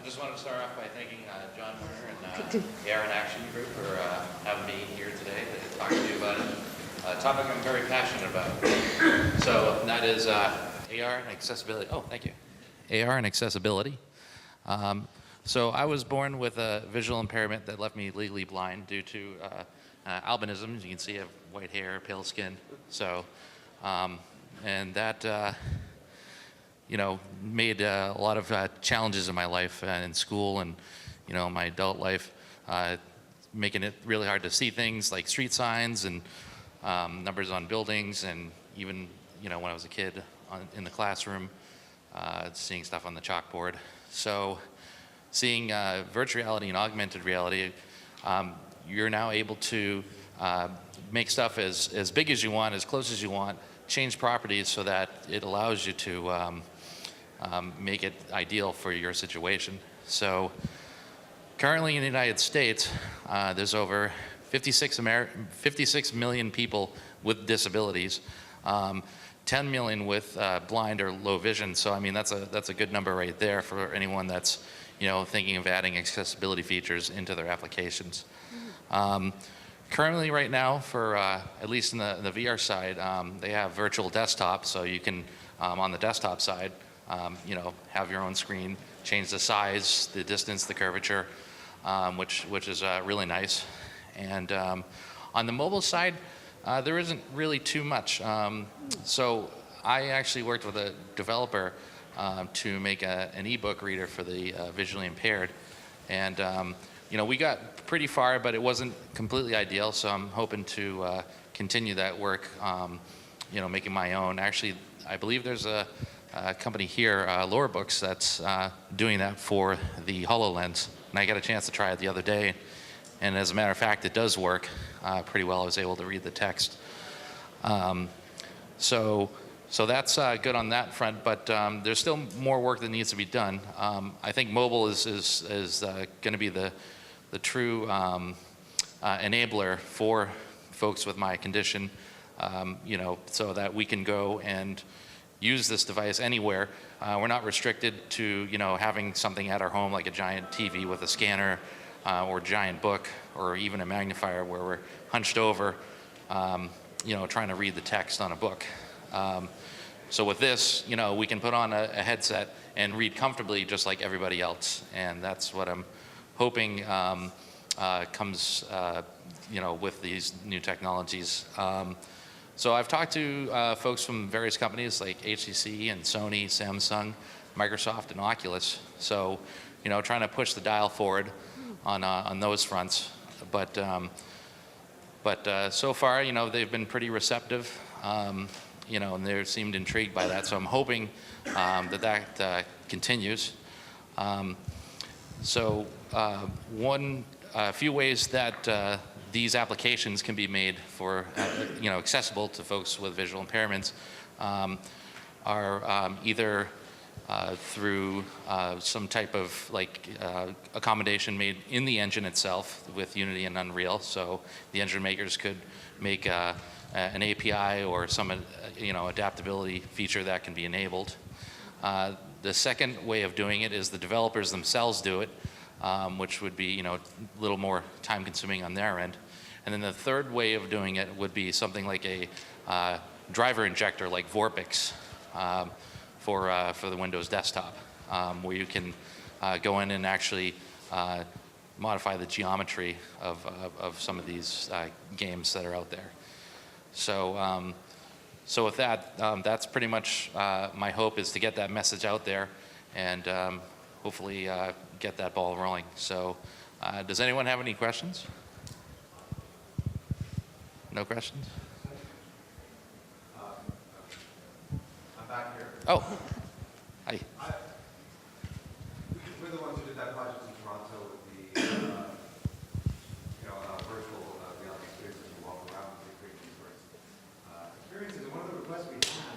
just wanted to start off by thanking John Werner and AR in Action Group for having me here today to talk to you about a topic I'm very passionate about. So that is AR and accessibility. Oh, thank you. AR and accessibility. So I was born with a visual impairment that left me legally blind due to albinism. As you can see, I have white hair, pale skin. So, and that made a lot of challenges in my life in school and, my adult life, making it really hard to see things like street signs and numbers on buildings, and even, when I was a kid in the classroom, seeing stuff on the chalkboard. So seeing virtual reality and augmented reality, you're now able to make stuff as big as you want, as close as you want, change properties so that it allows you to make it ideal for your situation. So currently in the United States, there's over 56 million people with disabilities, 10 million with blind or low vision. So I mean, that's a good number right there for anyone that's thinking of adding accessibility features into their applications. Currently, right now, for at least in the VR side, they have virtual desktop, so you can, on the desktop side, have your own screen, change the size, the distance, the curvature, which is really nice. And on the mobile side, there isn't really too much. So I actually worked with a developer to make an ebook reader for the visually impaired, and we got pretty far, but it wasn't completely ideal. So I'm hoping to continue that work, making my own. Actually, I believe there's a company here, Laura Books, that's doing that for the HoloLens, and I got a chance to try it the other day, and as a matter of fact, it does work pretty well. I was able to read the text. So that's good on that front, but there's still more work that needs to be done. I think mobile is going to be the true enabler for folks with my condition, so that we can go and use this device anywhere. We're not restricted to having something at our home like a giant TV with a scanner or a giant book or even a magnifier where we're hunched over, trying to read the text on a book. So with this, we can put on a headset and read comfortably just like everybody else, and that's what I'm hoping comes, with these new technologies. So I've talked to folks from various companies like HTC and Sony, Samsung, Microsoft, and Oculus. So, trying to push the dial forward on those fronts. But so far, they've been pretty receptive. And they seemed intrigued by that. So I'm hoping that continues. A few ways that these applications can be made for, accessible to folks with visual impairments are either through some type of accommodation made in the engine itself with Unity and Unreal. So the engine makers could make an API or some adaptability feature that can be enabled. The second way of doing it is the developers themselves do it, which would be a little more time consuming on their end. And then the third way of doing it would be something like a driver injector like Vorpix for the Windows desktop, where you can go in and actually modify the geometry of some of these games that are out there. So with that, that's pretty much my hope, is to get that message out there and hopefully get that ball rolling. So does anyone have any questions? No questions? I'm back here. Oh, hi. We're the ones who did that project in Toronto with the virtual reality experiences. You walk around and create these experiences. And one of the requests we had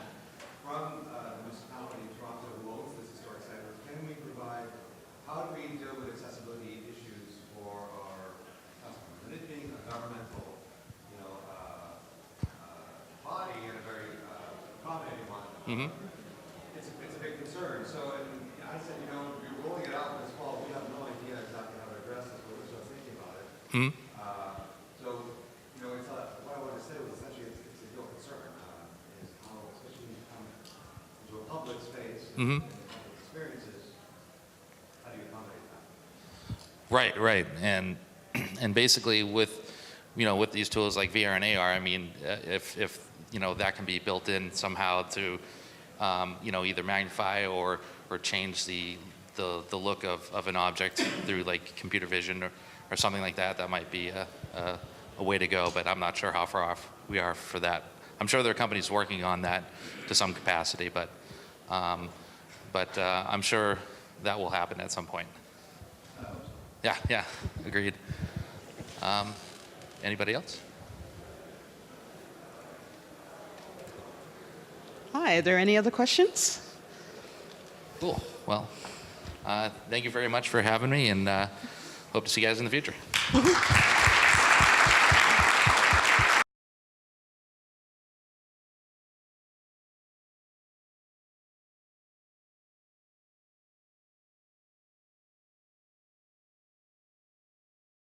from the municipality of Toronto, who owns this historic site, was, can we provide, how do we deal with accessibility issues for our customers? And it being a governmental body and a very accommodating one, Mm-hmm. it's a big concern. So I said, you're rolling it out this fall. We have no idea exactly how to address this, but we're just thinking about it. Mhm. So, it's what I wanted to say was essentially it's a real concern, is how, especially when you come into a public space and public experiences, how do you accommodate that? Right. And basically with, with these tools like VR and AR, I mean, if that can be built in somehow to, either magnify or change the look of an object through like computer vision or something like that, that might be a way to go, but I'm not sure how far off we are for that. I'm sure there are companies working on that to some capacity, but I'm sure that will happen at some point. Yeah, agreed. Anybody else? Hi, are there any other questions? Cool. Well, thank you very much for having me, and hope to see you guys in the future.